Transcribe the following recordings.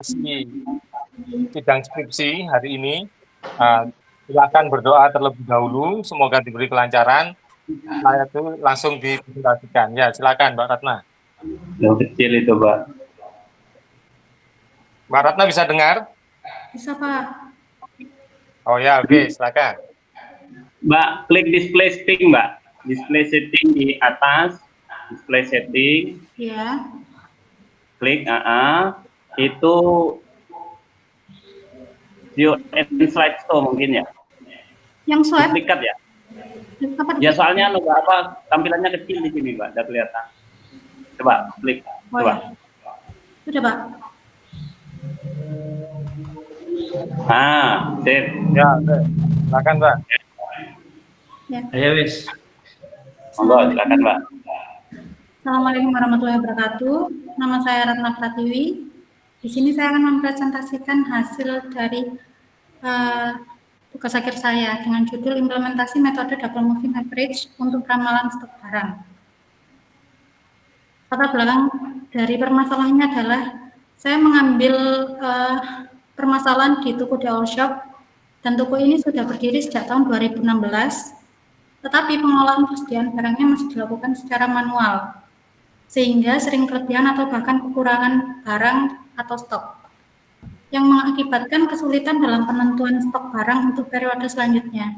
sidang skripsi hari ini. Silakan berdoa terlebih dahulu, semoga diberi kelancaran. Saya itu langsung dipresentasikan. Ya, silakan Mbak Ratna. Yang kecil itu, Pak. Mbak Ratna bisa dengar? Bisa, Pak. Oh ya, oke, silakan. Mbak, klik display setting, Mbak. Display setting di atas, display setting. Iya. Klik, itu view and slideshow mungkin ya. Yang swipe? Duplikat ya. Ya soalnya tampilannya kecil di sini, Mbak. Udah kelihatan. Coba klik. Coba. Sudah, Pak. Sip. Ya, oke. Silakan, Mbak. Ya. Ayo, wis. Monggo, silakan, Mbak. Assalamualaikum warahmatullahi wabarakatuh. Nama saya Ratna Pratiwi. Di sini saya akan mempresentasikan hasil dari tugas akhir saya dengan judul implementasi metode double moving average untuk ramalan stok barang. Latar belakang dari permasalahannya adalah saya mengambil permasalahan di toko The All Shop, dan toko ini sudah berdiri sejak tahun 2016, tetapi pengelolaan persediaan barangnya masih dilakukan secara manual, sehingga sering kelebihan atau bahkan kekurangan barang atau stok, yang mengakibatkan kesulitan dalam penentuan stok barang untuk periode selanjutnya.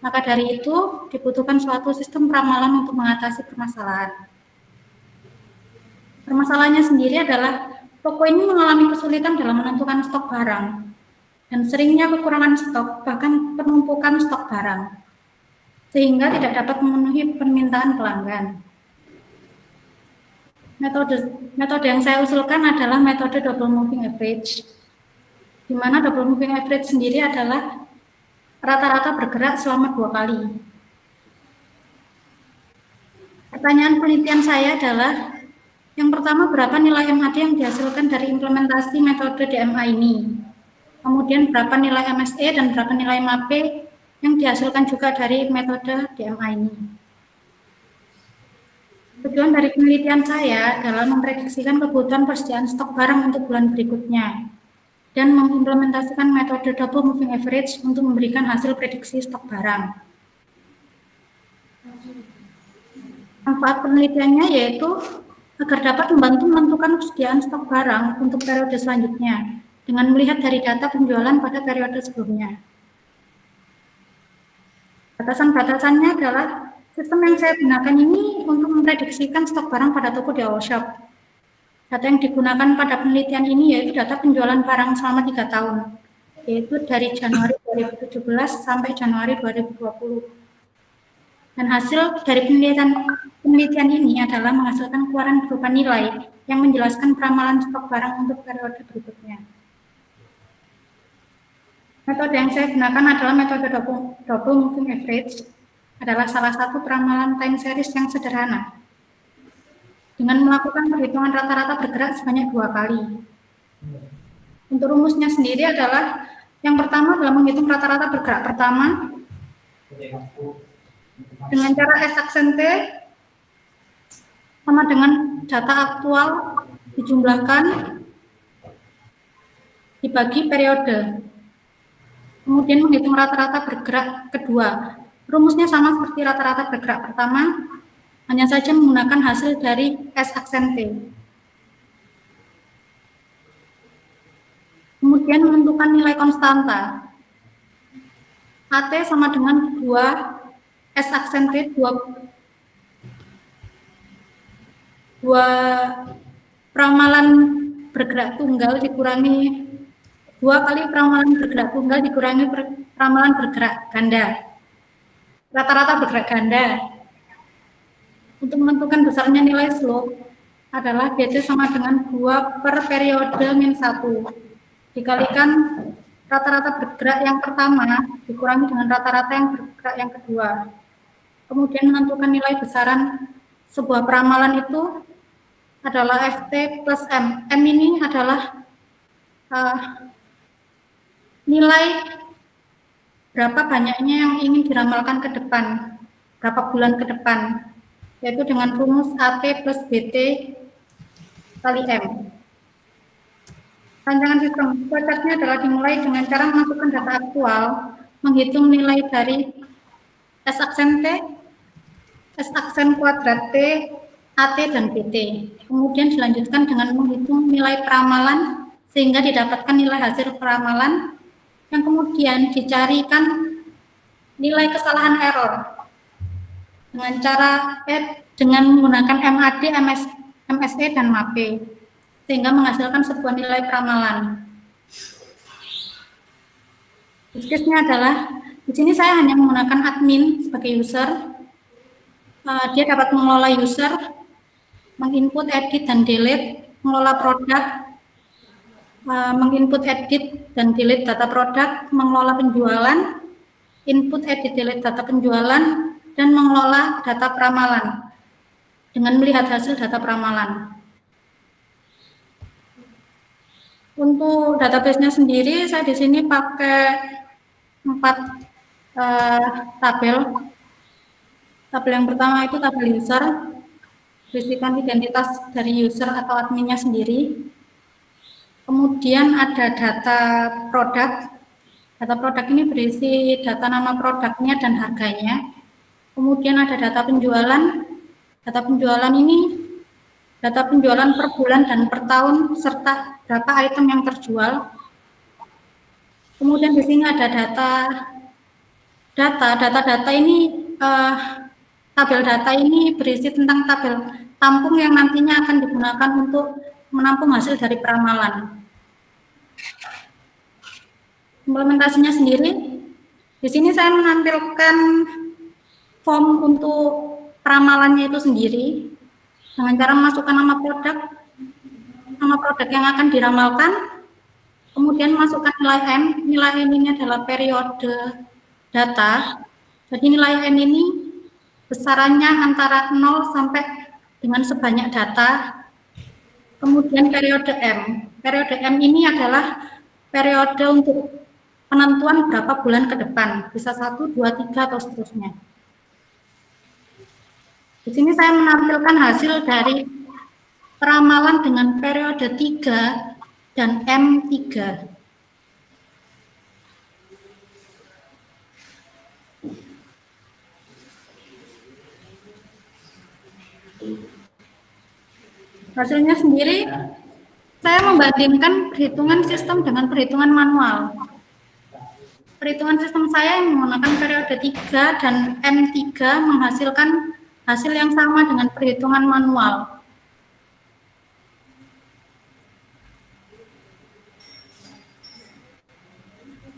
Maka dari itu, dibutuhkan suatu sistem ramalan untuk mengatasi permasalahan. Permasalahannya sendiri adalah toko ini mengalami kesulitan dalam menentukan stok barang, dan seringnya kekurangan stok, bahkan penumpukan stok barang, sehingga tidak dapat memenuhi permintaan pelanggan. Metode yang saya usulkan adalah metode double moving average, di mana double moving average sendiri adalah rata-rata bergerak selama 2 kali. Pertanyaan penelitian saya adalah, yang pertama, berapa nilai MAD yang dihasilkan dari implementasi metode DMA ini? Kemudian berapa nilai MSE dan berapa nilai MAP yang dihasilkan juga dari metode DMA ini? Tujuan dari penelitian saya adalah memprediksikan kebutuhan persediaan stok barang untuk bulan berikutnya dan mengimplementasikan metode double moving average untuk memberikan hasil prediksi stok barang. Manfaat penelitiannya yaitu agar dapat membantu menentukan persediaan stok barang untuk periode selanjutnya dengan melihat dari data penjualan pada periode sebelumnya. Batasan-batasannya adalah sistem yang saya gunakan ini untuk memprediksikan stok barang pada toko The All Shop. Data yang digunakan pada penelitian ini yaitu data penjualan barang selama 3 tahun, yaitu dari Januari 2017 sampai Januari 2020. Dan hasil dari penelitian ini adalah menghasilkan keluaran berupa nilai yang menjelaskan peramalan stok barang untuk periode berikutnya. Metode yang saya gunakan adalah metode double moving average, adalah salah satu peramalan time series yang sederhana, dengan melakukan perhitungan rata-rata bergerak sebanyak 2 kali. Untuk rumusnya sendiri adalah, yang pertama adalah menghitung rata-rata bergerak pertama dengan cara S aksen T sama dengan data aktual dijumlahkan dibagi periode. Kemudian menghitung rata-rata bergerak kedua. Rumusnya sama seperti rata-rata bergerak pertama, hanya saja menggunakan hasil dari S aksen T. Kemudian menentukan nilai konstanta. AT sama dengan 2 S aksen T, 2 peramalan bergerak tunggal dikurangi 2 kali peramalan bergerak tunggal dikurangi peramalan bergerak ganda. Rata-rata bergerak ganda. Untuk menentukan besarnya nilai slope adalah BT sama dengan 2 per periode min 1 dikalikan rata-rata bergerak yang pertama dikurangi dengan rata-rata yang bergerak yang kedua. Kemudian menentukan nilai besaran sebuah peramalan itu adalah FT plus M. M ini adalah nilai berapa banyaknya yang ingin diramalkan ke depan, berapa bulan ke depan, yaitu dengan rumus AT plus BT kali M. Rancangan sistem prosesnya adalah dimulai dengan cara memasukkan data aktual, menghitung nilai dari S aksen T, S aksen kuadrat T, AT, dan PT. Kemudian dilanjutkan dengan menghitung nilai peramalan sehingga didapatkan nilai hasil peramalan yang kemudian dicarikan nilai kesalahan error dengan menggunakan MAD, MSE, dan MAPE sehingga menghasilkan sebuah nilai peramalan. Use case-nya adalah di sini saya hanya menggunakan admin sebagai user. Dia dapat mengelola user, menginput, edit, dan delete, mengelola produk, menginput, edit, dan delete data produk, mengelola penjualan, input, edit, delete data penjualan, dan mengelola data peramalan dengan melihat hasil data peramalan. Untuk database-nya sendiri, saya di sini pakai 4 tabel. Tabel yang pertama itu tabel user, berisikan identitas dari user atau adminnya sendiri. Kemudian ada data produk. Data produk ini berisi data nama produknya dan harganya. Kemudian ada data penjualan. Data penjualan ini data penjualan per bulan dan per tahun serta berapa item yang terjual. Kemudian di sini ada data ini tabel data ini berisi tentang tabel tampung yang nantinya akan digunakan untuk menampung hasil dari peramalan. Implementasinya sendiri, di sini saya menampilkan form untuk peramalannya itu sendiri dengan cara memasukkan nama produk yang akan diramalkan, kemudian masukkan nilai N. Nilai N ini adalah periode data. Jadi nilai N ini besarannya antara 0 sampai dengan sebanyak data. Kemudian periode M. Periode M ini adalah periode untuk penentuan berapa bulan ke depan, bisa 1, 2, 3, atau seterusnya. Di sini saya menampilkan hasil dari peramalan dengan periode 3 dan M3. Hasilnya sendiri, saya membandingkan perhitungan sistem dengan perhitungan manual. Perhitungan sistem saya yang menggunakan periode 3 dan M3 menghasilkan hasil yang sama dengan perhitungan manual.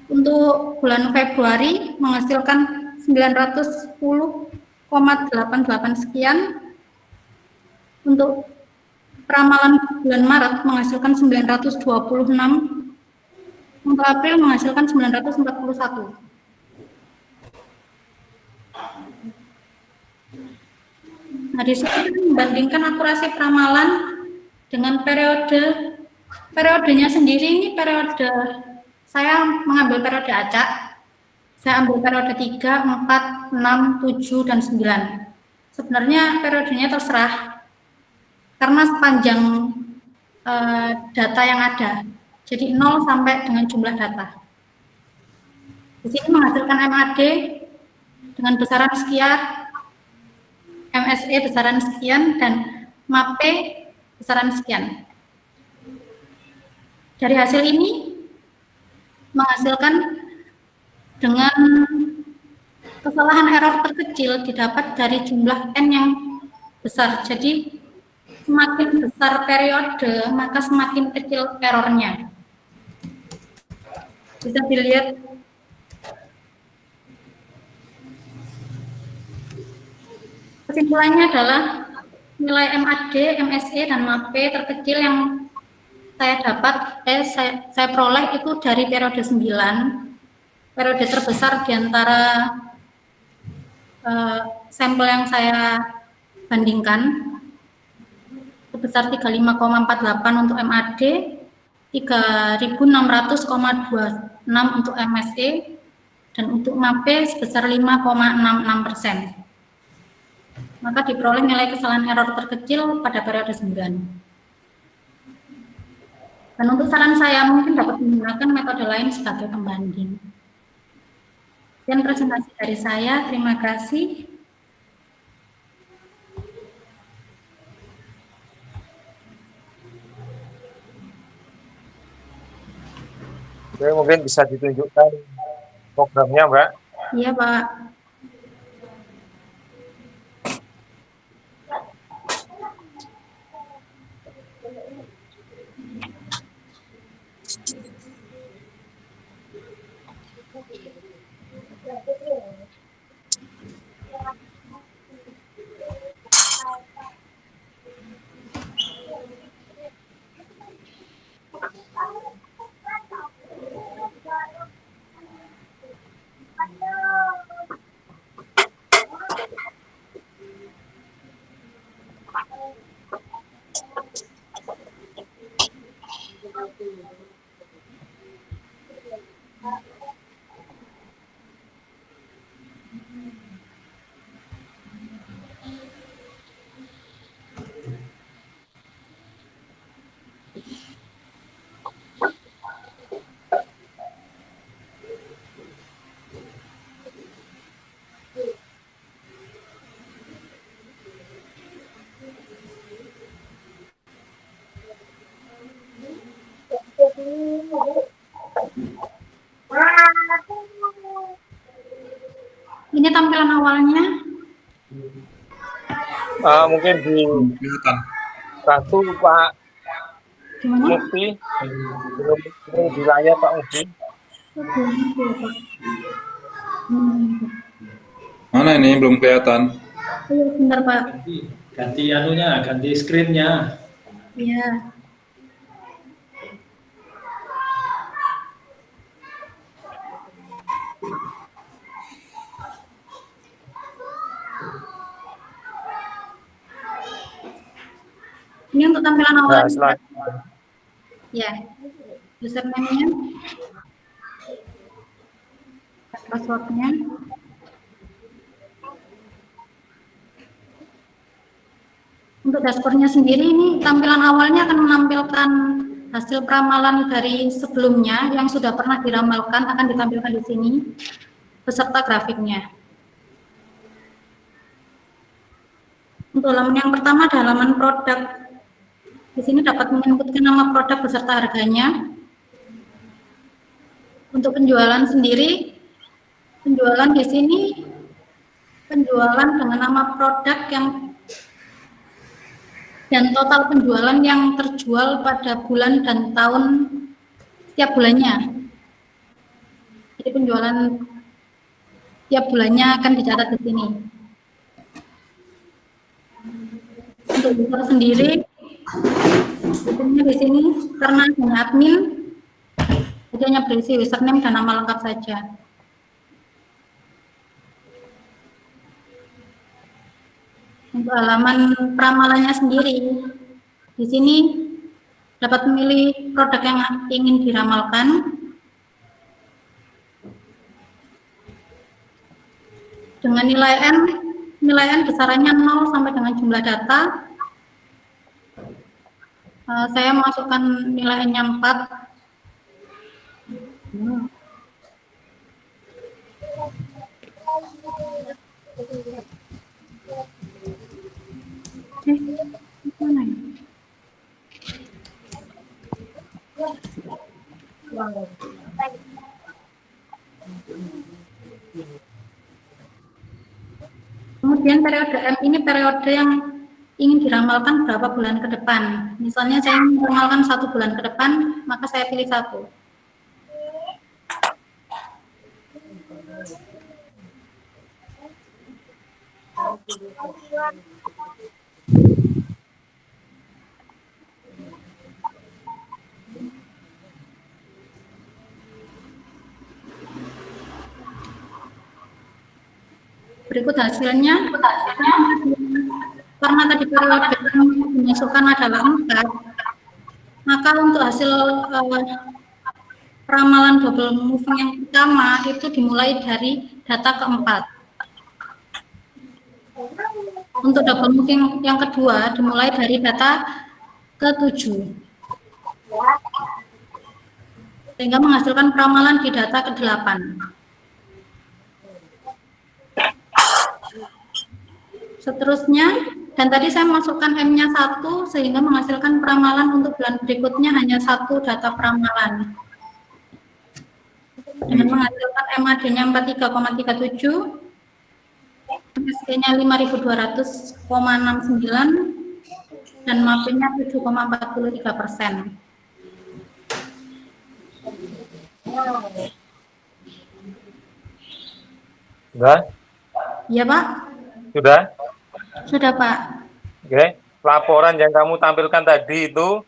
Untuk bulan Februari menghasilkan 910,88 sekian. Untuk peramalan bulan Maret menghasilkan 926. Untuk April menghasilkan 941. Nah, di sini membandingkan akurasi peramalan dengan periodenya sendiri. Ini periode, saya mengambil periode acak. Saya ambil periode 3, 4, 6, 7, dan 9. Sebenarnya periodenya terserah, karena sepanjang data yang ada. Jadi 0 sampai dengan jumlah data. Di sini menghasilkan MAD dengan besaran sekian, MSE besaran sekian, dan MAPE besaran sekian. Dari hasil ini menghasilkan dengan kesalahan error terkecil didapat dari jumlah N yang besar. Jadi semakin besar periode, maka semakin kecil errornya. Bisa dilihat kesimpulannya adalah nilai MAD, MSE, dan MAPE terkecil yang saya dapat, saya peroleh itu dari periode 9. Periode terbesar di antara sampel yang saya bandingkan sebesar 35,48 untuk MAD, 3.600,26 untuk MSE, dan untuk MAPE sebesar 5,66%. Maka diperoleh nilai kesalahan error terkecil pada periode 9. Dan untuk saran saya mungkin dapat menggunakan metode lain sebagai pembanding. Sekian presentasi dari saya, terima kasih. Oke, mungkin bisa ditunjukkan programnya, Mbak. Iya, Pak. Ini tampilan awalnya. Mungkin di Kelihatan. satu Pak Gimana? Mufti, belum di layar Pak Mufti. Mana ini belum kelihatan? Iya, bentar, Pak. Ganti anunya, ganti screen-nya. Iya. Ini untuk tampilan Nah, awalnya. selanjutnya. Ya. Username-nya. Password-nya. Untuk dashboard-nya sendiri ini tampilan awalnya akan menampilkan hasil peramalan dari sebelumnya yang sudah pernah diramalkan akan ditampilkan di sini beserta grafiknya. Untuk halaman yang pertama ada halaman produk. Di sini dapat menyebutkan nama produk beserta harganya. Untuk penjualan sendiri, penjualan di sini penjualan dengan nama produk dan total penjualan yang terjual pada bulan dan tahun setiap bulannya. Jadi penjualan setiap bulannya akan dicatat di sini. Untuk user sendiri, di sini karena hanya admin, hanya berisi username dan nama lengkap saja. Untuk halaman peramalannya sendiri, di sini dapat memilih produk yang ingin diramalkan. Dengan nilai N besarannya 0 sampai dengan jumlah data. Saya masukkan nilainya 4. Mana ya? Kemudian periode M ini periode yang ingin diramalkan berapa bulan ke depan. Misalnya saya ingin meramalkan 1 bulan ke depan, maka saya pilih 1. Berikut hasilnya. Karena tadi periode yang dimasukkan adalah 4, maka untuk hasil ramalan double moving yang pertama itu dimulai dari data keempat. Untuk double moving yang kedua dimulai dari data ke-7. sehingga menghasilkan peramalan di data ke-8. Seterusnya, dan tadi saya masukkan M-nya 1 sehingga menghasilkan peramalan untuk bulan berikutnya hanya 1 data peramalan. Dengan menghasilkan MAD-nya 43,37, MSG-nya 5.200,69, dan MAP-nya 7,43%. Sudah? Iya, Pak? Sudah? Sudah, Pak. Oke. Laporan yang kamu tampilkan tadi itu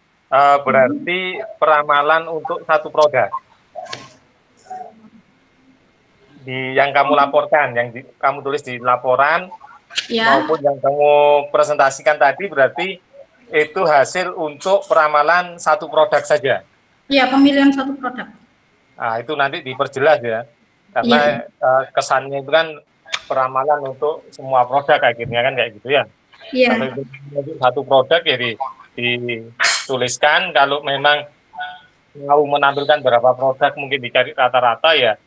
berarti peramalan untuk satu produk. Yang kamu laporkan, kamu tulis di laporan, Ya, maupun yang kamu presentasikan tadi berarti itu hasil untuk peramalan satu produk saja. ya, pemilihan satu produk. Nah, itu nanti diperjelas ya. Karena kesannya itu kan peramalan untuk semua produk akhirnya kan kayak gitu ya. Iya, Kalau itu untuk satu produk ya dituliskan, kalau memang mau menampilkan berapa produk mungkin dicari rata-rata ya,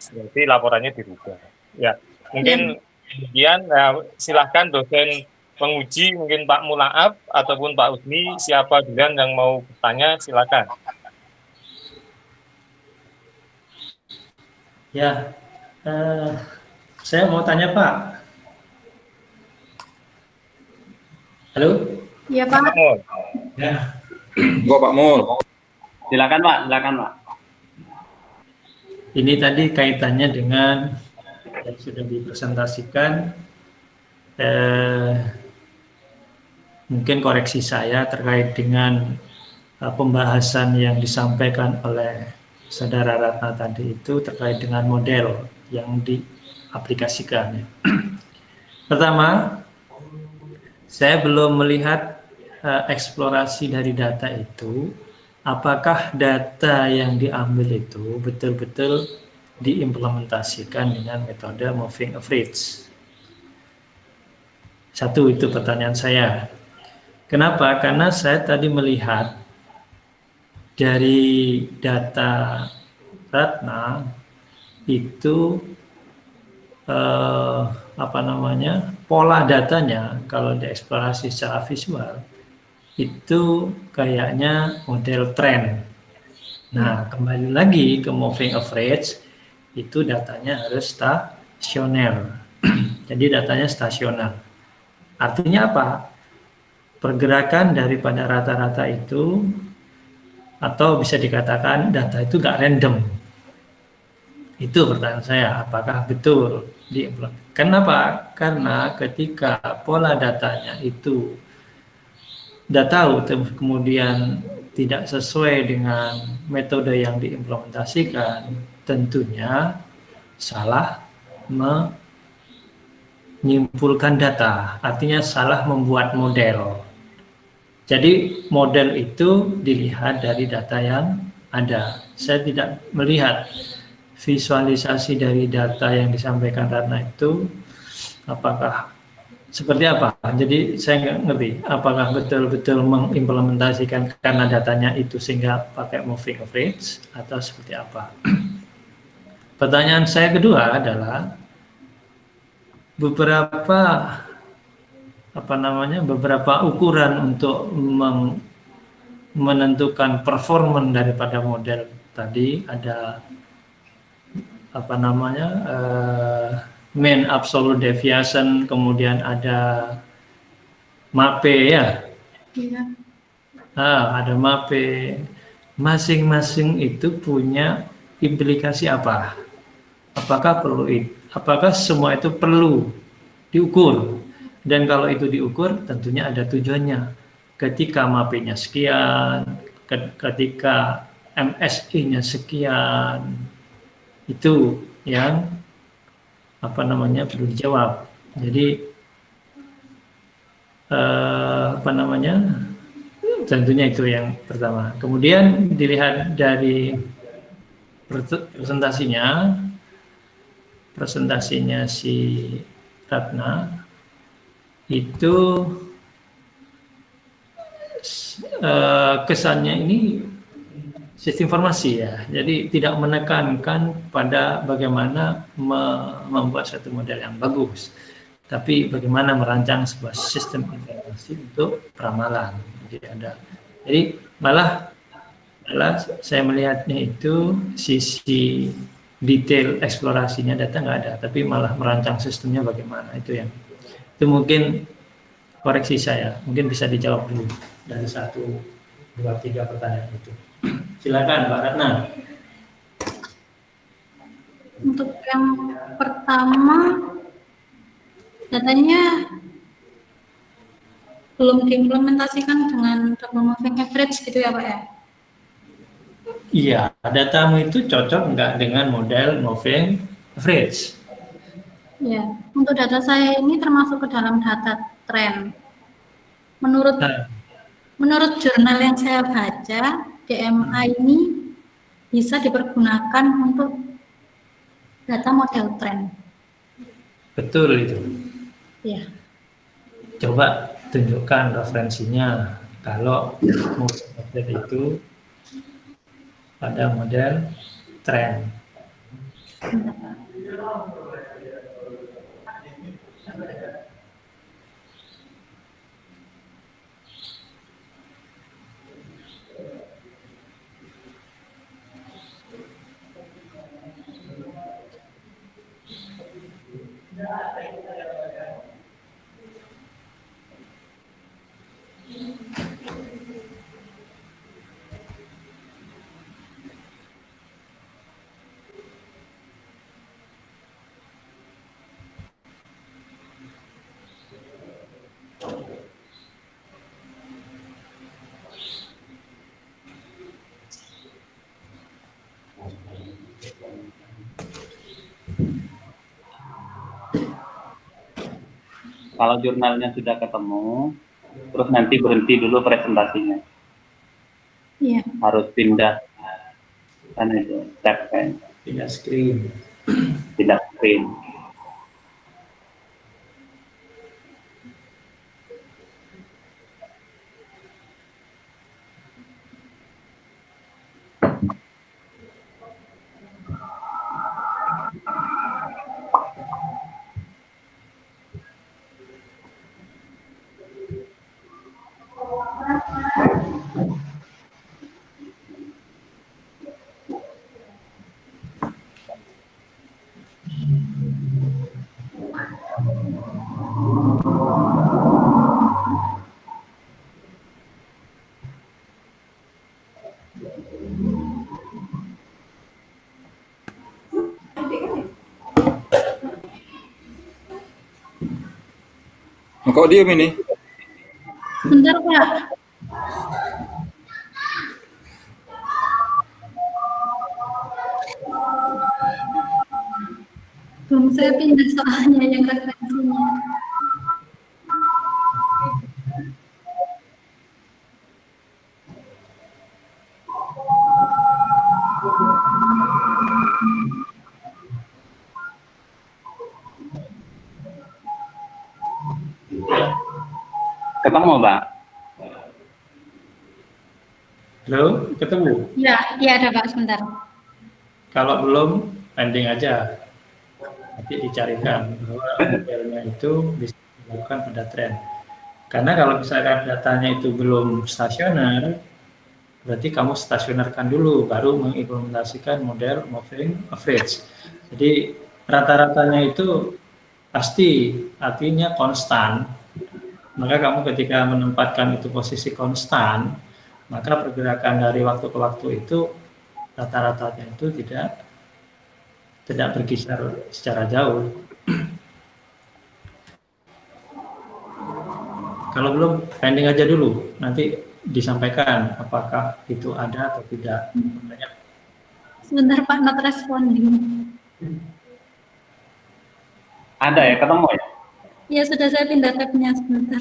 jadi laporannya dirubah. Ya, mungkin kemudian silahkan dosen penguji, mungkin Pak Mulaab ataupun Pak Usni, siapa duluan yang mau bertanya silakan. Ya, saya mau tanya Pak. Halo? iya, Pak. Pak Mul. Ya, Gua Pak Mul. Silakan Pak, silakan Pak. ini tadi kaitannya dengan yang sudah dipresentasikan. Mungkin koreksi saya terkait dengan pembahasan yang disampaikan oleh Saudara Ratna tadi itu terkait dengan model yang diaplikasikan. Pertama, saya belum melihat eksplorasi dari data itu, apakah data yang diambil itu betul-betul diimplementasikan dengan metode moving average. Satu, itu pertanyaan saya. Kenapa? Karena saya tadi melihat dari data Ratna itu pola datanya kalau dieksplorasi secara visual itu kayaknya model tren. Nah, kembali lagi ke moving average, itu datanya harus stasioner. Jadi datanya stasioner. Artinya apa? Pergerakan daripada rata-rata itu, atau bisa dikatakan data itu nggak random. Itu pertanyaan saya, apakah betul diimplementasikan? Kenapa? Karena ketika pola datanya itu udah tahu kemudian tidak sesuai dengan metode yang diimplementasikan, tentunya salah menyimpulkan data, artinya salah membuat model. Jadi model itu dilihat dari data yang ada. Saya tidak melihat visualisasi dari data yang disampaikan Ratna itu apakah seperti apa. Jadi saya nggak ngerti apakah betul-betul mengimplementasikan karena datanya itu sehingga pakai moving average atau seperti apa. Pertanyaan saya kedua adalah beberapa ukuran untuk menentukan performan daripada model tadi. Ada mean absolute deviation, kemudian ada MAPE ya. Iya. Ada MAPE. Masing-masing itu punya implikasi apa? Apakah semua itu perlu diukur? Dan kalau itu diukur, tentunya ada tujuannya. Ketika MAPE-nya sekian, ketika MSI-nya sekian, itu yang perlu dijawab. Jadi tentunya itu yang pertama. Kemudian dilihat dari presentasinya si Ratna itu kesannya ini sistem informasi ya. Jadi tidak menekankan pada bagaimana membuat satu model yang bagus, tapi bagaimana merancang sebuah sistem informasi untuk peramalan. Jadi malah saya melihatnya itu sisi detail eksplorasinya data nggak ada, tapi malah merancang sistemnya bagaimana itu mungkin koreksi saya, mungkin bisa dijawab dulu dari 1, 2, 3 pertanyaan itu. Silakan Mbak Ratna. Untuk yang pertama, datanya belum diimplementasikan dengan double moving average gitu ya Pak ya? Iya, datamu itu cocok nggak dengan model moving average? Ya, untuk data saya ini termasuk ke dalam data tren. Menurut jurnal yang saya baca, DMA ini bisa dipergunakan untuk data model tren. Betul itu. Ya. Coba tunjukkan referensinya kalau moving average itu pada model tren. Kalau jurnalnya sudah ketemu, terus nanti berhenti dulu presentasinya. Iya. Harus pindah kan itu tab kan. Pindah screen. Pindah screen. Kok diem ini? Bentar Pak. Belum saya pindah soalnya yang referensinya. Ketemu, Pak? Halo, ketemu? Ya, iya ada Pak, sebentar. Kalau belum, pending aja. Nanti dicarikan bahwa modelnya itu bisa dilakukan pada tren. Karena kalau misalkan datanya itu belum stasioner, berarti kamu stasionerkan dulu, baru mengimplementasikan model moving average. Jadi rata-ratanya itu pasti artinya konstan. Maka kamu ketika menempatkan itu posisi konstan, maka pergerakan dari waktu ke waktu itu rata-ratanya itu tidak berkisar secara jauh. Kalau belum, pending aja dulu, nanti disampaikan apakah itu ada atau tidak. Sebentar Pak, not responding. Ada ya, ketemu ya? Ya sudah, saya pindah tabnya sebentar.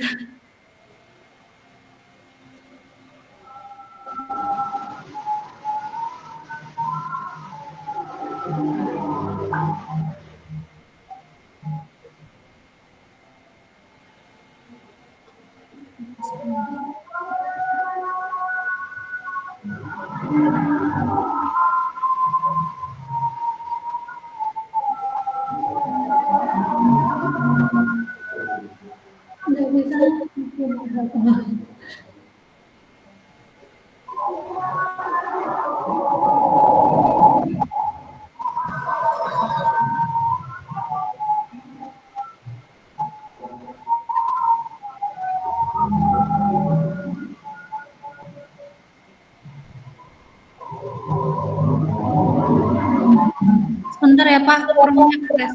Bentar ya Pak, orangnya keras.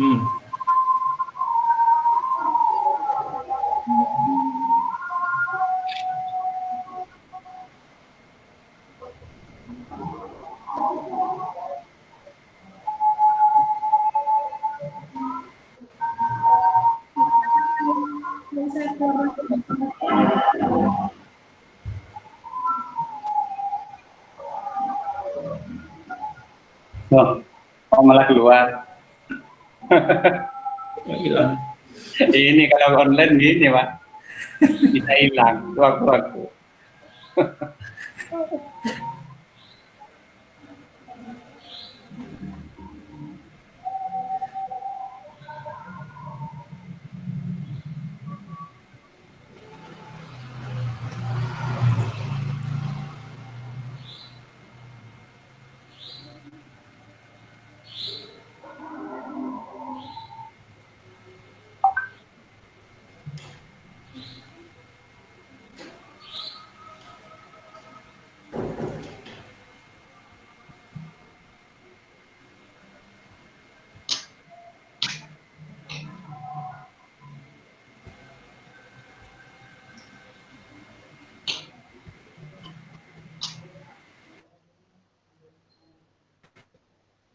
Hmm. Oh, malah keluar. Hilang. Ini kalau online gini Pak, bisa hilang waktu-waktu.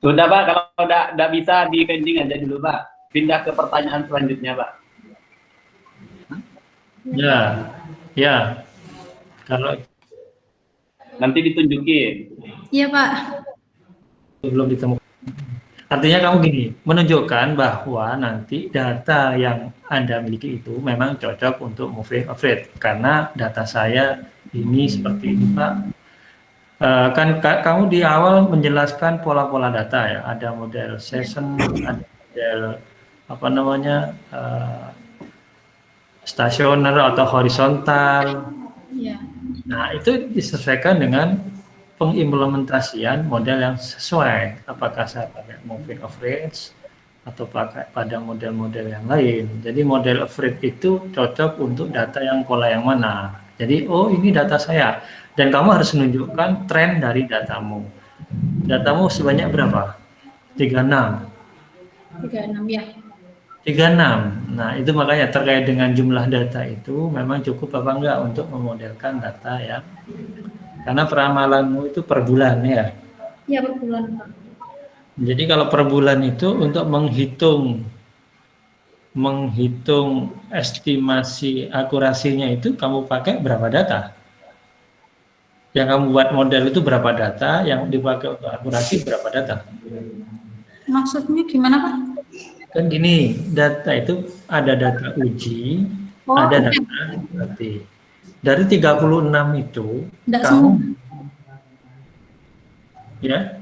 Sudah Pak, kalau udah bisa di pending aja dulu Pak. Pindah ke pertanyaan selanjutnya Pak. Ya, ya. Kalau Nanti ditunjukin. Iya Pak. belum ditemukan. Artinya kamu gini, menunjukkan bahwa nanti data yang Anda miliki itu memang cocok untuk moving average karena data saya ini seperti ini Pak. Kan kamu di awal menjelaskan pola-pola data ya, ada model session, ada model apa namanya stasioner atau horizontal. Iya. Nah itu disesuaikan dengan pengimplementasian model yang sesuai. Apakah saya pakai moving average atau pakai pada model-model yang lain. Jadi model average itu cocok untuk data yang pola yang mana. Jadi oh ini data saya. Dan kamu harus menunjukkan tren dari datamu. Datamu sebanyak berapa? 36. 36 ya. 36. Nah, itu makanya terkait dengan jumlah data itu memang cukup apa enggak untuk memodelkan data ya. Karena peramalanmu itu per bulan ya. Iya per bulan Pak. Jadi kalau per bulan itu untuk menghitung estimasi akurasinya itu kamu pakai berapa data? Yang kamu buat model itu berapa data, yang dipakai untuk akurasi berapa data? Maksudnya gimana Pak? Kan gini, data itu ada data uji, Oh, ada oke. data berarti. Dari 36 itu, Enggak kamu semua. ya,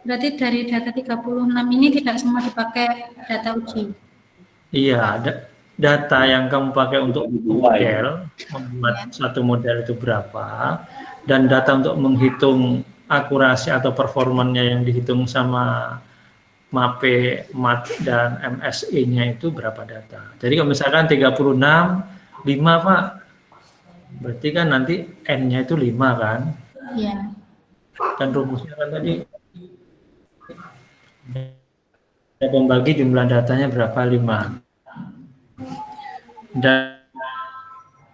Berarti dari data 36 ini tidak semua dipakai data uji. iya, data yang kamu pakai untuk model, membuat satu model itu berapa, dan data untuk menghitung akurasi atau performanya yang dihitung sama MAPE, MAT, dan MSE-nya itu berapa data. Jadi kalau misalkan 36, 5 Pak, berarti kan nanti N-nya itu 5 kan, Iya. dan rumusnya kan tadi pembagi jumlah datanya berapa, 5. Dan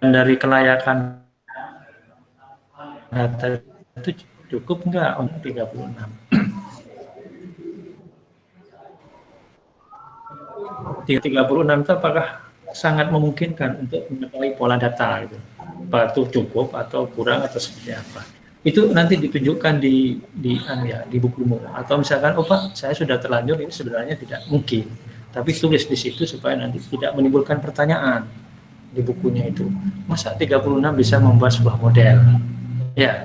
dari kelayakan data itu cukup enggak untuk 36? 36 itu apakah sangat memungkinkan untuk mengetahui pola data gitu? Apa itu cukup atau kurang atau seperti apa? Itu nanti ditunjukkan di bukumu, atau misalkan oh Pak saya sudah terlanjur, ini sebenarnya tidak mungkin, tapi tulis di situ supaya nanti tidak menimbulkan pertanyaan di bukunya itu. Masa 36 bisa membuat sebuah model? Ya.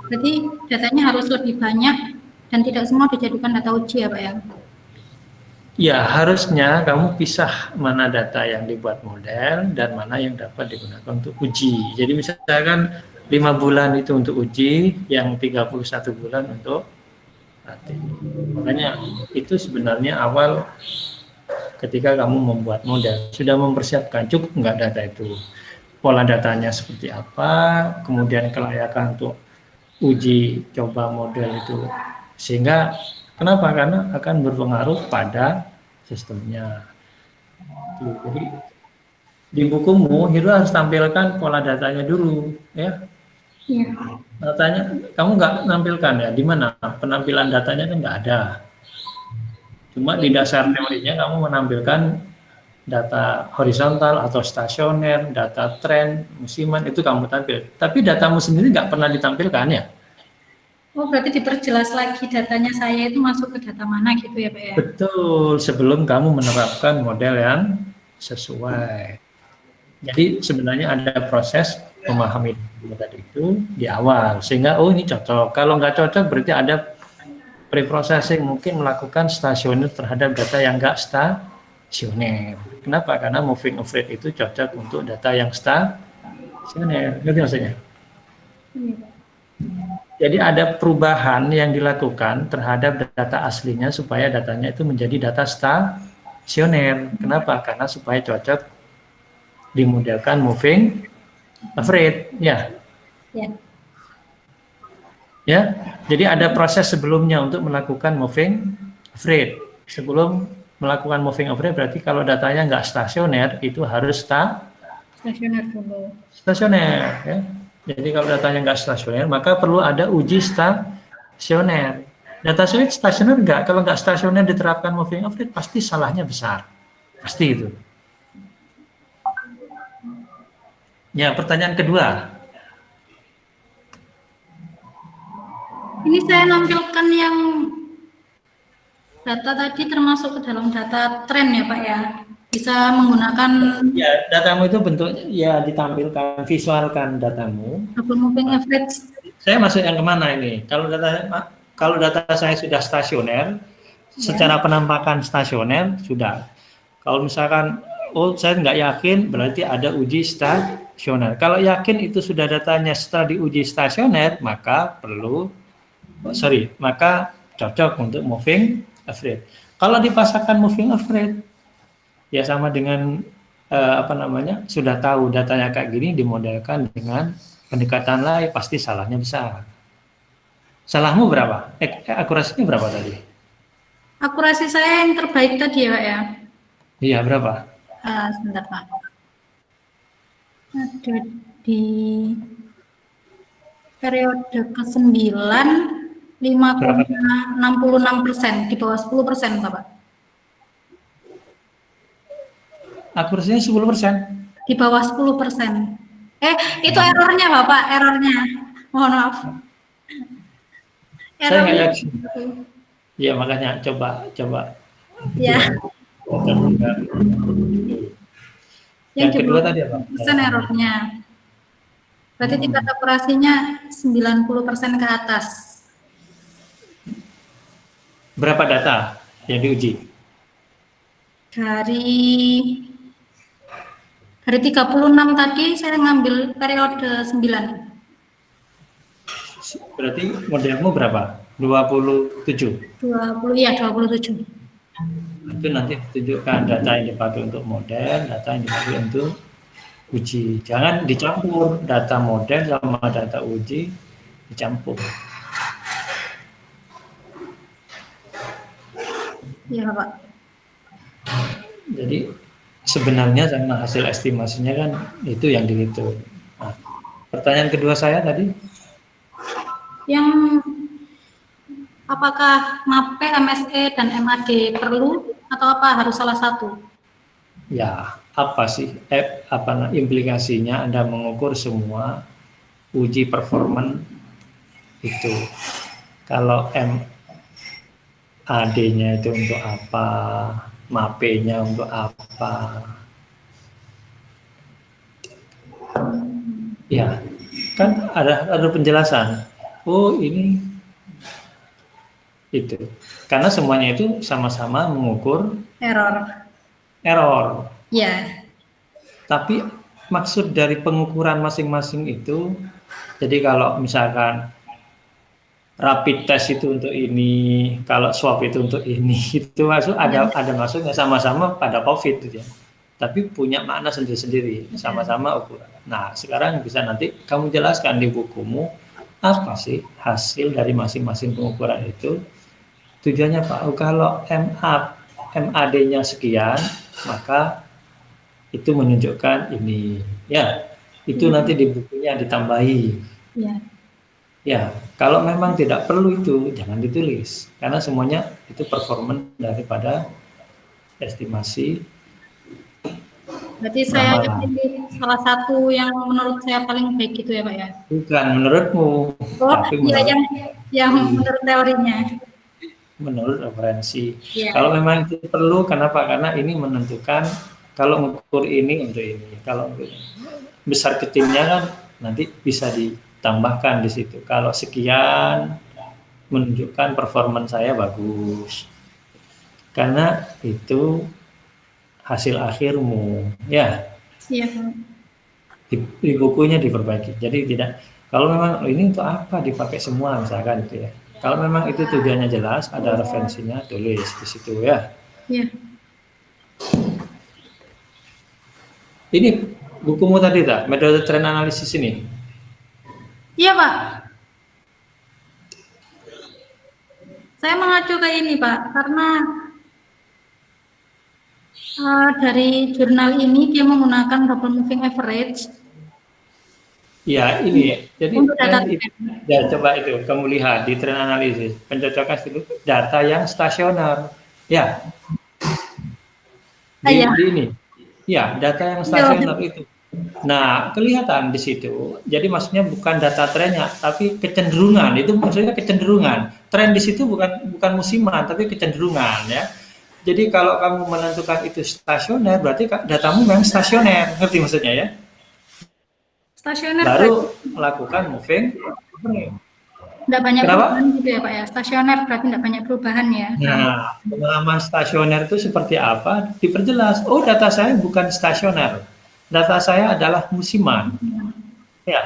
Berarti datanya harus lebih banyak dan tidak semua dijadikan data uji ya Pak ya? Ya, harusnya kamu pisah mana data yang dibuat model dan mana yang dapat digunakan untuk uji. Jadi misalkan 5 bulan itu untuk uji, yang 31 bulan untuk latih. Makanya itu sebenarnya awal ketika kamu membuat model, sudah mempersiapkan cukup nggak data itu. Pola datanya seperti apa, kemudian kelayakan untuk uji coba model itu Sehingga kenapa? Karena akan berpengaruh pada sistemnya. Jadi di bukumu itu harus tampilkan pola datanya dulu, ya. Iya. Datanya kamu nggak nampilkan ya? Di mana penampilan datanya kan nggak ada. Cuma di dasar teorinya kamu menampilkan data horizontal atau stasioner, data tren, musiman itu kamu tampil. Tapi datamu sendiri nggak pernah ditampilkan ya? Oh, berarti diperjelas lagi datanya saya itu masuk ke data mana gitu ya, Pak ya? Betul, sebelum kamu menerapkan model yang sesuai. Jadi sebenarnya ada proses memahami tadi itu di awal, sehingga oh ini cocok. Kalau nggak cocok berarti ada pre-processing, mungkin melakukan stasioner terhadap data yang nggak stasioner. Kenapa? Karena moving average itu cocok untuk data yang stasioner. Ngerti maksudnya? Iya. Jadi ada perubahan yang dilakukan terhadap data aslinya supaya datanya itu menjadi data stasioner. Kenapa? Karena supaya cocok dimodelkan moving average. Ya. Ya. Ya. Jadi ada proses sebelumnya untuk melakukan moving average. Sebelum melakukan moving average berarti kalau datanya nggak stasioner itu harus Stasioner dulu. stasioner. Ya. Jadi kalau datanya nggak stasioner, maka perlu ada uji stasioner. Data stasioner nggak, kalau nggak stasioner diterapkan moving average, pasti salahnya besar. Pasti itu. Ya, pertanyaan kedua. Ini saya nampilkan yang data tadi termasuk ke dalam data tren ya, Pak ya? Bisa menggunakan Ya, datamu itu bentuknya ya ditampilkan, visualkan datamu. double moving average. Saya masuk yang kemana ini? Kalau data saya sudah stasioner, secara penampakan stasioner sudah. Kalau misalkan, oh saya nggak yakin, berarti ada uji stasioner. Kalau yakin itu sudah datanya setelah diuji stasioner, maka maka cocok untuk moving average. Kalau dipasangkan moving average, ya sama dengan sudah tahu datanya kayak gini dimodelkan dengan pendekatan lain, pasti salahnya besar. Salahmu berapa? Akurasinya berapa tadi? Akurasi saya yang terbaik tadi ya, Pak ya? Iya, berapa? Sebentar, Pak. Ada di periode ke-9 5,66%, di bawah 10%, Pak. Akurasinya 10%. Di bawah 10%. Itu errornya, Bapak, errornya. Mohon maaf. Saya nggak yakin. Ya, makanya coba. Ya. Yang kedua tadi apa? Persen errornya. Berarti tingkat akurasinya 90% ke atas. Berapa data yang diuji? Dari 36 tadi saya ngambil periode 9. Berarti modelmu berapa? 27. 27. Itu nanti tunjukkan data yang dipakai untuk model, data yang dipakai untuk uji. Jangan dicampur data model sama data uji, dicampur. Iya, Pak. Jadi sebenarnya sama hasil estimasinya kan itu yang dihitung. Nah, pertanyaan kedua saya tadi, Yang apakah MAPE, MSE, dan MAD perlu atau apa harus salah satu? ya apa sih implikasinya Anda mengukur semua uji performan itu? Kalau MAD-nya itu untuk apa? MAPE-nya untuk apa? Ya, kan ada penjelasan. Oh, ini itu. Karena semuanya itu sama-sama mengukur error. Ya. Tapi maksud dari pengukuran masing-masing itu, jadi kalau misalkan rapid test itu untuk ini, kalau swab itu untuk ini, itu ada maksudnya sama-sama pada COVID gitu ya. Tapi punya makna sendiri-sendiri, sama-sama ukuran. Nah, sekarang bisa nanti kamu jelaskan di bukumu apa sih hasil dari masing-masing pengukuran itu. Tujuannya Pak, kalau MAD-nya sekian, maka itu menunjukkan ini. Ya, itu nanti di bukunya ditambahi. Ya. Ya, kalau memang tidak perlu itu, jangan ditulis. Karena semuanya itu performan daripada estimasi. Berarti saya ramalan. pilih salah satu yang menurut saya paling baik gitu ya Pak ya? Bukan menurutmu, Oh, tapi iya yang Hmm. menurut teorinya. menurut referensi. Iya. Kalau memang itu perlu, kenapa? Karena ini menentukan kalau mengukur ini untuk ini. Kalau besar kecilnya kan nanti bisa ditambahkan di situ. Kalau sekian menunjukkan performan saya bagus. Karena itu hasil akhirmu, ya. Iya Pak. Di bukunya diperbaiki. Jadi tidak, kalau memang ini untuk apa dipakai semua misalkan itu ya. Kalau memang itu tujuannya jelas, ada referensinya, tulis di situ ya. Iya. Ini bukumu tadi tak, metode trend analisis ini. Iya Pak. Saya mengacu ke ini Pak, karena dari jurnal ini dia menggunakan double moving average. Ya ini, jadi Untuk data itu, ya coba itu kamu lihat di trend analisis, pencocokan itu data yang stasioner, ya. Iya. Di ini, ya data yang stasioner itu. Nah kelihatan di situ. Jadi maksudnya bukan data trennya, tapi kecenderungan. Itu maksudnya kecenderungan. Tren di situ bukan musiman, tapi kecenderungan ya. Jadi kalau kamu menentukan itu stasioner, berarti datamu memang stasioner, ngerti maksudnya ya? Stasioner Baru melakukan moving. tidak banyak Kenapa? perubahan gitu ya Pak ya. Stasioner berarti tidak banyak perubahan ya. Nah, pengalaman stasioner itu seperti apa? Diperjelas. Oh, data saya bukan stasioner. Data saya adalah musiman. Ya,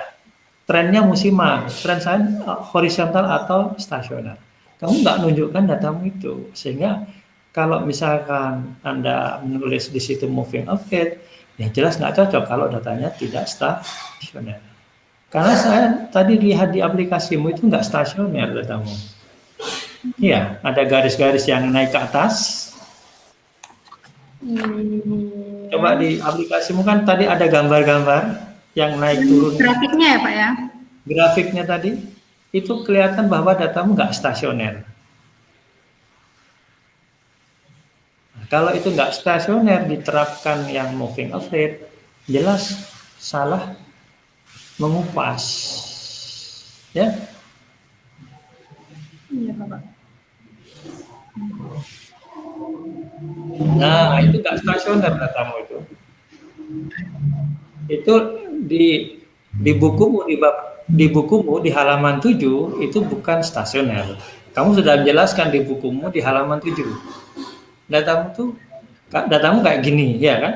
trennya musiman. Tren saya horizontal atau stasioner. Kamu nggak nunjukkan datamu itu. Sehingga kalau misalkan Anda menulis di situ moving average, ya jelas nggak cocok kalau datanya tidak stasioner. Karena saya tadi lihat di aplikasimu itu nggak stasioner datamu. Iya, ada garis-garis yang naik ke atas. Coba di aplikasimu kan tadi ada gambar-gambar yang naik turun. Grafiknya ya Pak ya? Grafiknya tadi, itu kelihatan bahwa datamu nggak stasioner. Nah, kalau itu nggak stasioner, diterapkan yang moving average, jelas salah mengupas. Ya. Iya Pak. Nah, itu nggak stasioner datamu itu. Itu di bukumu di bukumu di halaman 7 itu bukan stasioner. Kamu sudah menjelaskan di bukumu di halaman 7. Datamu kayak gini, ya kan?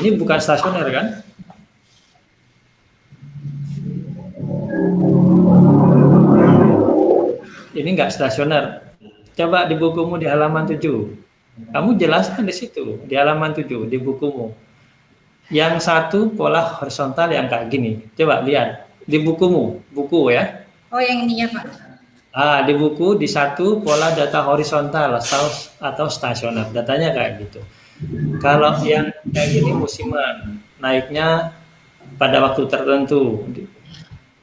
Ini bukan stasioner kan? Ini nggak stasioner. Coba di bukumu di halaman 7. Kamu jelaskan di situ, di halaman 7, di bukumu. Yang satu pola horizontal yang kayak gini. Coba lihat di bukumu, buku ya. Oh yang ini ya Pak. Di buku di satu pola data horizontal atau stasioner. Datanya kayak gitu. Kalau yang kayak gini musiman, naiknya pada waktu tertentu.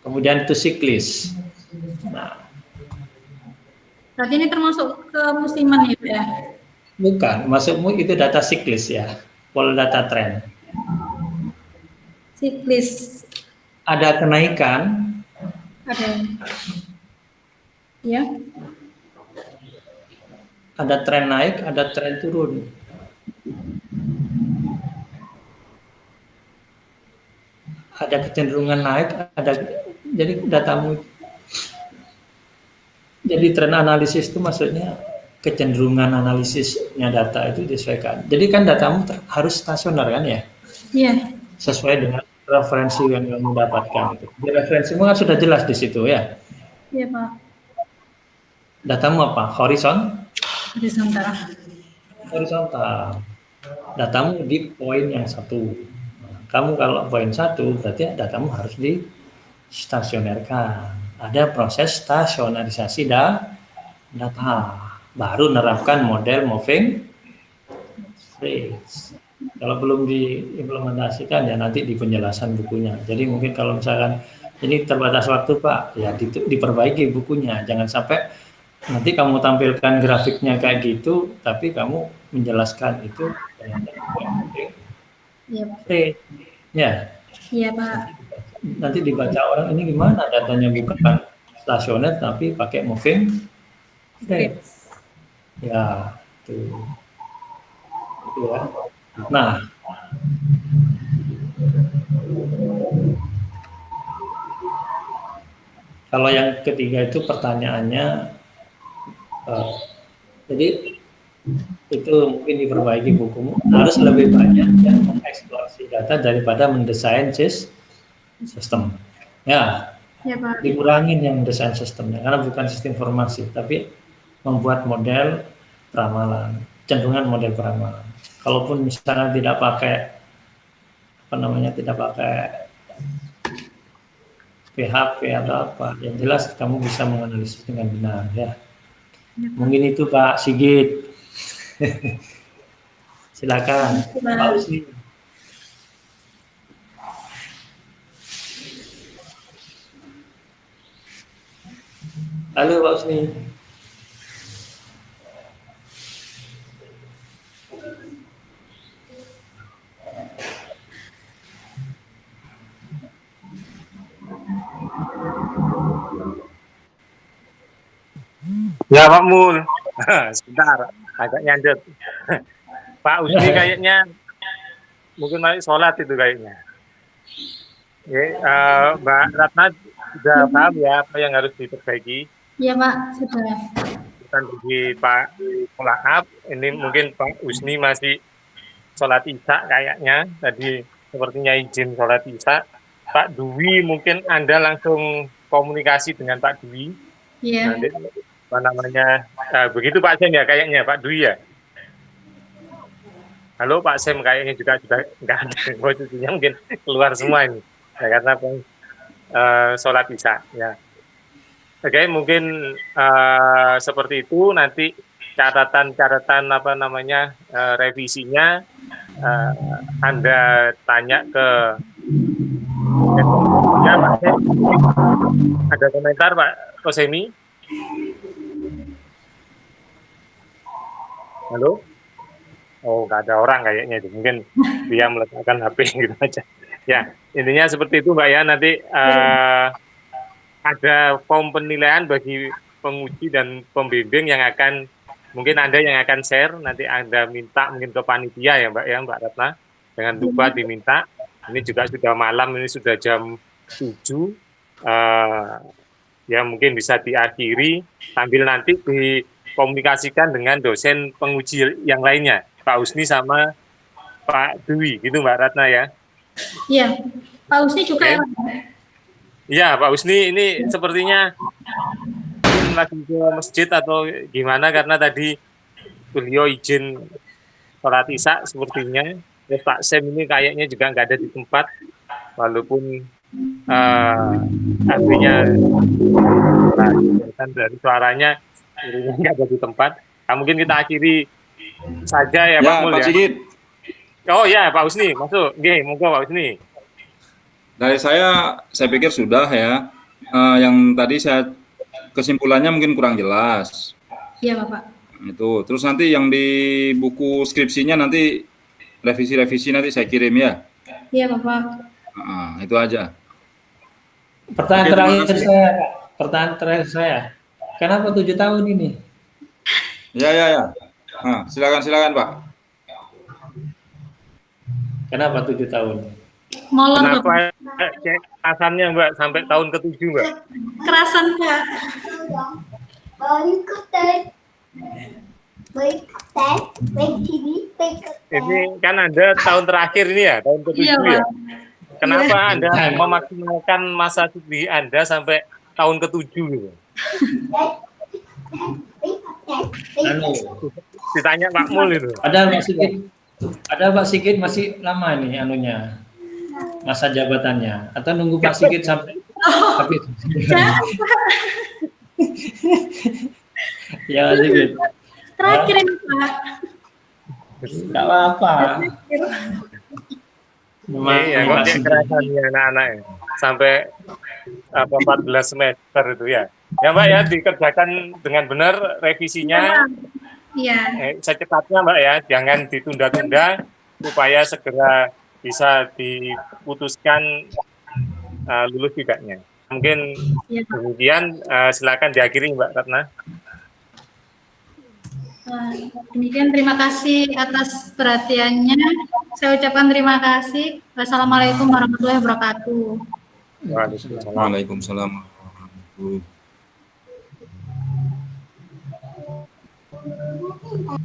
Kemudian itu siklis. Nah, Berarti ini termasuk ke musiman ya Pak ya? bukan, maksudmu itu data siklis ya, pola data tren. Siklis. Ada kenaikan, Ada. Ya. ada tren naik, ada tren turun. Ada kecenderungan naik, jadi datamu. Jadi tren analisis itu maksudnya kecenderungan analisisnya data itu disesuaikan. Jadi kan datamu harus stasioner kan ya? Iya. Sesuai dengan referensi yang kamu dapatkan itu. Di referensimu kan sudah jelas di situ ya. Iya Pak. Datamu apa? Horizontal. Horizontal. Datamu di poin yang 1. Kamu kalau poin 1 berarti datamu harus di stasionerkan. Ada proses stasionarisasi data. Baru nerapkan model moving bridge. Kalau belum diimplementasikan ya nanti di penjelasan bukunya. Jadi mungkin kalau misalkan ini terbatas waktu Pak, ya diperbaiki bukunya. Jangan sampai nanti kamu tampilkan grafiknya kayak gitu, tapi kamu menjelaskan itu Iya, Pak. ya. Iya, Pak. Nanti dibaca orang ini gimana datanya bukan stasioner tapi pakai moving bridge. Ya, itu ya. Nah, kalau yang ketiga itu pertanyaannya, jadi itu mungkin diperbaiki bukumu, harus lebih banyak yang mengeksplorasi data daripada mendesain sistem. Ya, Ya, Pak. dikurangin yang desain sistemnya karena bukan sistem informasi, tapi membuat model peramalan, cenderungan model peramalan. Kalaupun misalnya tidak pakai tidak pakai PHP atau apa, yang jelas kamu bisa menganalisis dengan benar ya. Mungkin itu Pak Sigit. Silakan Pak Usni. Halo Pak Usni. Ya Pak Mul, sebentar, agak nyandut. Pak Usni kayaknya mungkin masih sholat itu kayaknya. Mbak Ratna sudah paham ya apa yang harus diperbaiki. Iya, Pak, sudah. Bukan bagi Pak Mulaab, ini mungkin Pak Usni masih sholat isya kayaknya. Tadi sepertinya izin sholat isya. Pak Dwi, mungkin Anda langsung komunikasi dengan Pak Dwi. Iya. Nanti apa namanya, begitu Pak Sem ya kayaknya, Pak Dwi ya. Halo Pak Sem, kayaknya juga nggak ada posisinya, mungkin keluar semua ini ya, karena sholat isya ya. Oke, mungkin seperti itu. Nanti catatan apa namanya, revisinya Anda tanya ke ya Pak Sem. Ada komentar Pak Kosemi? Halo? Oh, nggak ada orang kayaknya itu. Mungkin dia meletakkan HP gitu aja. Ya, intinya seperti itu Mbak ya. Nanti ada form penilaian bagi penguji dan pembimbing yang akan, mungkin Anda yang akan share. Nanti Anda minta mungkin ke panitia ya Mbak ya, Mbak Ratna. Jangan lupa diminta. Ini juga sudah malam, ini sudah jam 7. Ya mungkin bisa diakhiri sambil nanti dikomunikasikan dengan dosen penguji yang lainnya, Pak Usni sama Pak Dwi, gitu Mbak Ratna ya. Iya, Pak Usni juga ya. Iya, Pak Usni ini sepertinya lagi ke masjid atau gimana, karena tadi beliau izin sholat isya sepertinya. Terus Pak Sem ini kayaknya juga nggak ada di tempat, walaupun artinya dari suaranya nggak ada di tempat. Nah, mungkin kita akhiri saja ya Pak Mul Pak ya. Sigit. Oh ya Pak Usni, masuk. Oke, monggo Pak Usni. Dari saya pikir sudah ya. Yang tadi saya kesimpulannya mungkin kurang jelas. Iya, Bapak. Itu. Terus nanti yang di buku skripsinya nanti revisi-revisi nanti saya kirim ya. Iya, Bapak. Itu aja. Pertanyaan terakhir saya. Kenapa 7 tahun ini? Ya. Silakan Pak. Kenapa 7 tahun? Molor, Kenapa asalnya Mbak sampai tahun ke-7 Mbak? Kerasan, Pak. Ini kan Anda tahun terakhir ini ya, tahun ke-7 Iya, ya. Pak. Kenapa Iya. Anda memaksimalkan masa studi Anda sampai tahun ke-7 gitu? Ditanya Pak Mul itu. Ada Pak Sigit masih lama nih anunya masa jabatannya, atau nunggu Pak Sigit sampai Tapi Jangan, Pak. ya sedikit. Terakhir ini, Pak. Nggak apa-apa. Iya, kok dia kerasan ya anak-anak ya. Sampai 14 semester itu ya. Ya Mbak ya, dikerjakan dengan benar revisinya Iya. secepatnya Mbak ya, jangan ditunda-tunda supaya segera bisa diputuskan lulus tidaknya. Mungkin Iya. kemudian silakan diakhiri Mbak Ratna. Demikian, terima kasih atas perhatiannya. Saya ucapkan terima kasih. Wassalamualaikum warahmatullahi wabarakatuh. Waalaikumsalam. Waalaikumsalam warahmatullahi wabarakatuh.